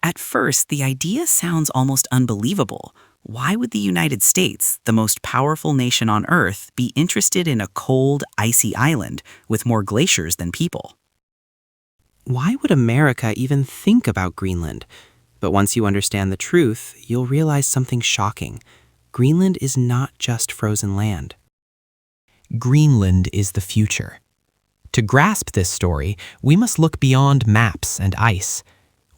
At first, the idea sounds almost unbelievable. Why would the United States, the most powerful nation on Earth, be interested in a cold, icy island with more glaciers than people? Why would America even think about Greenland? But once you understand the truth, you'll realize something shocking. Greenland is not just frozen land. Greenland is the future. To grasp this story, we must look beyond maps and ice.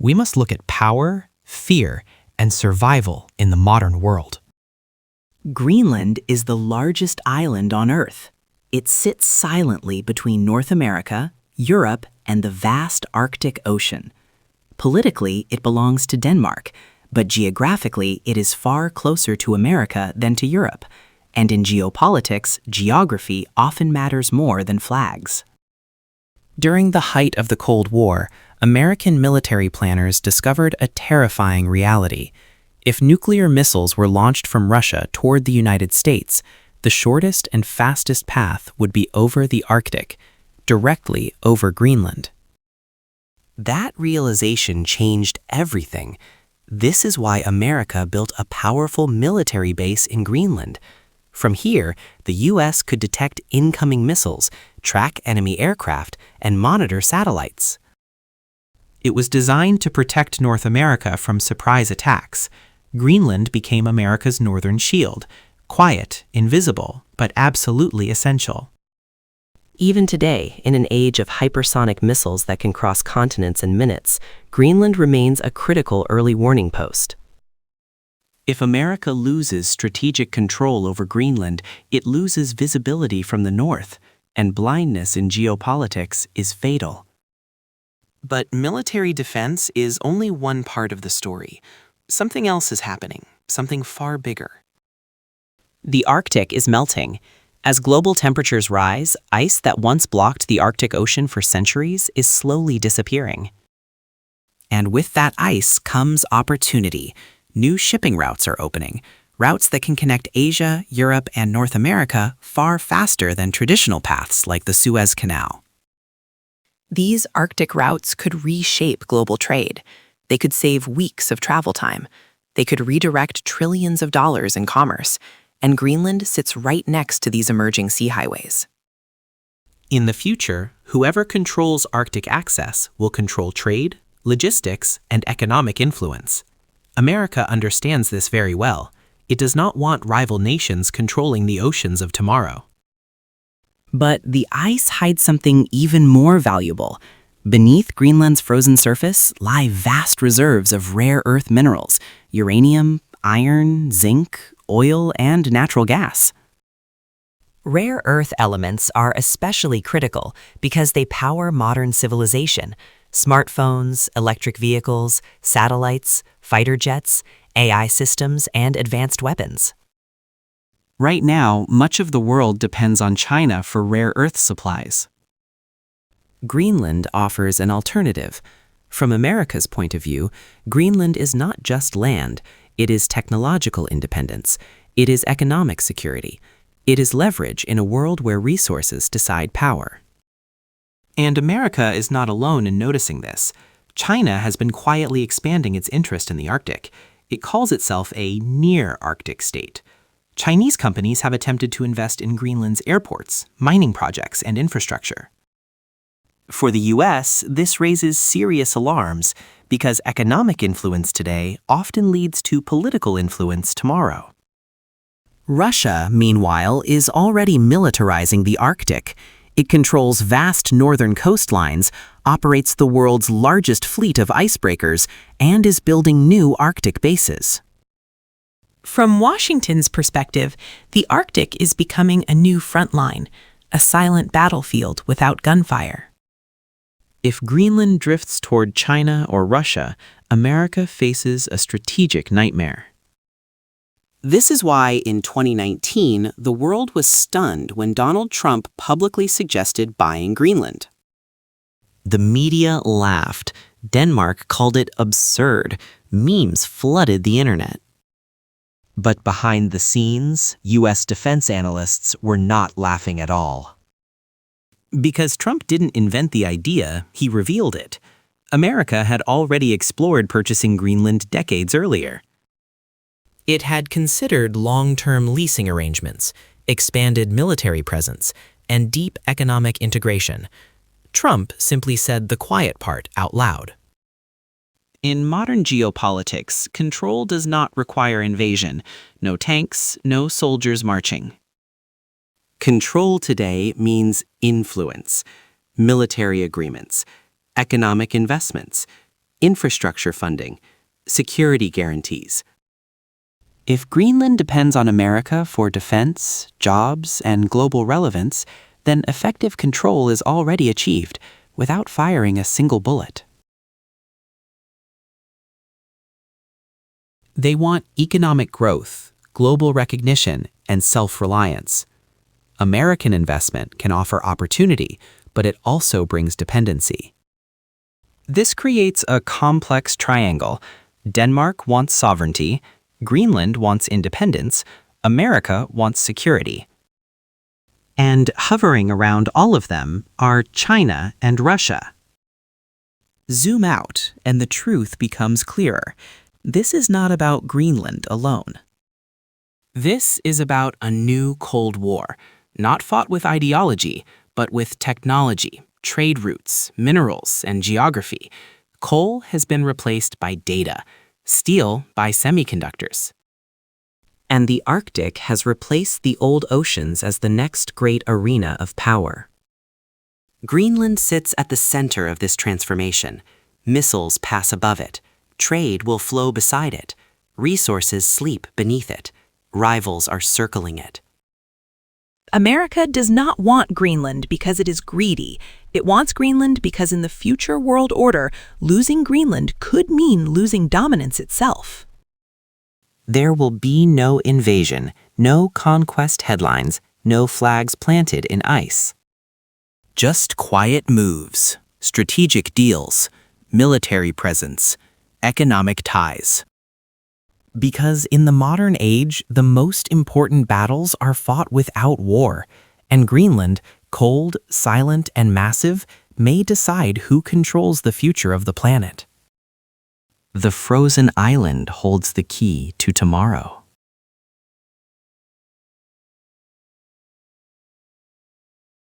We must look at power, fear, and survival in the modern world. Greenland is the largest island on Earth. It sits silently between North America, Europe, and the vast Arctic Ocean. Politically, it belongs to Denmark, but geographically, it is far closer to America than to Europe. And in geopolitics, geography often matters more than flags. During the height of the Cold War, American military planners discovered a terrifying reality. If nuclear missiles were launched from Russia toward the United States, the shortest and fastest path would be over the Arctic, directly over Greenland. That realization changed everything. This is why America built a powerful military base in Greenland. From here, the U.S. could detect incoming missiles, track enemy aircraft, and monitor satellites. It was designed to protect North America from surprise attacks. Greenland became America's northern shield, quiet, invisible, but absolutely essential. Even today, in an age of hypersonic missiles that can cross continents in minutes, Greenland remains a critical early warning post. If America loses strategic control over Greenland, it loses visibility from the north, and blindness in geopolitics is fatal. But military defense is only one part of the story. Something else is happening, something far bigger. The Arctic is melting. As global temperatures rise, ice that once blocked the Arctic Ocean for centuries is slowly disappearing. And with that ice comes opportunity. New shipping routes are opening, routes that can connect Asia, Europe, and North America far faster than traditional paths like the Suez Canal. These Arctic routes could reshape global trade. They could save weeks of travel time. They could redirect trillions of dollars in commerce. And Greenland sits right next to these emerging sea highways. In the future, whoever controls Arctic access will control trade, logistics, and economic influence. America understands this very well. It does not want rival nations controlling the oceans of tomorrow. But the ice hides something even more valuable. Beneath Greenland's frozen surface lie vast reserves of rare earth minerals, uranium, iron, zinc, oil, and natural gas. Rare earth elements are especially critical because they power modern civilization. Smartphones, electric vehicles, satellites, fighter jets, AI systems, and advanced weapons. Right now, much of the world depends on China for rare earth supplies. Greenland offers an alternative. From America's point of view, Greenland is not just land. It is technological independence. It is economic security. It is leverage in a world where resources decide power. And America is not alone in noticing this. China has been quietly expanding its interest in the Arctic. It calls itself a near-Arctic state. Chinese companies have attempted to invest in Greenland's airports, mining projects, and infrastructure. For the U.S., this raises serious alarms because economic influence today often leads to political influence tomorrow. Russia, meanwhile, is already militarizing the Arctic. It controls vast northern coastlines, operates the world's largest fleet of icebreakers, and is building new Arctic bases. From Washington's perspective, the Arctic is becoming a new front line, a silent battlefield without gunfire. If Greenland drifts toward China or Russia, America faces a strategic nightmare. This is why, in 2019, the world was stunned when Donald Trump publicly suggested buying Greenland. The media laughed. Denmark called it absurd. Memes flooded the internet. But behind the scenes, U.S. defense analysts were not laughing at all. Because Trump didn't invent the idea, he revealed it. America had already explored purchasing Greenland decades earlier. It had considered long-term leasing arrangements, expanded military presence, and deep economic integration. Trump simply said the quiet part out loud. In modern geopolitics, control does not require invasion. No tanks, no soldiers marching. Control today means influence, military agreements, economic investments, infrastructure funding, security guarantees. If Greenland depends on America for defense, jobs, and global relevance, then effective control is already achieved without firing a single bullet. They want economic growth, global recognition, and self-reliance. American investment can offer opportunity, but it also brings dependency. This creates a complex triangle. Denmark wants sovereignty, Greenland wants independence, America wants security. And hovering around all of them are China and Russia. Zoom out, and the truth becomes clearer. This is not about Greenland alone. This is about a new Cold War, not fought with ideology, but with technology, trade routes, minerals, and geography. Coal has been replaced by data, steel by semiconductors. And the Arctic has replaced the old oceans as the next great arena of power. Greenland sits at the center of this transformation. Missiles pass above it. Trade will flow beside it. Resources sleep beneath it. Rivals are circling it. America does not want Greenland because it is greedy. It wants Greenland because in the future world order, losing Greenland could mean losing dominance itself. There will be no invasion, no conquest headlines, no flags planted in ice. Just quiet moves, strategic deals, military presence, economic ties. Because in the modern age, the most important battles are fought without war, and Greenland, cold, silent, and massive, may decide who controls the future of the planet. The frozen island holds the key to tomorrow.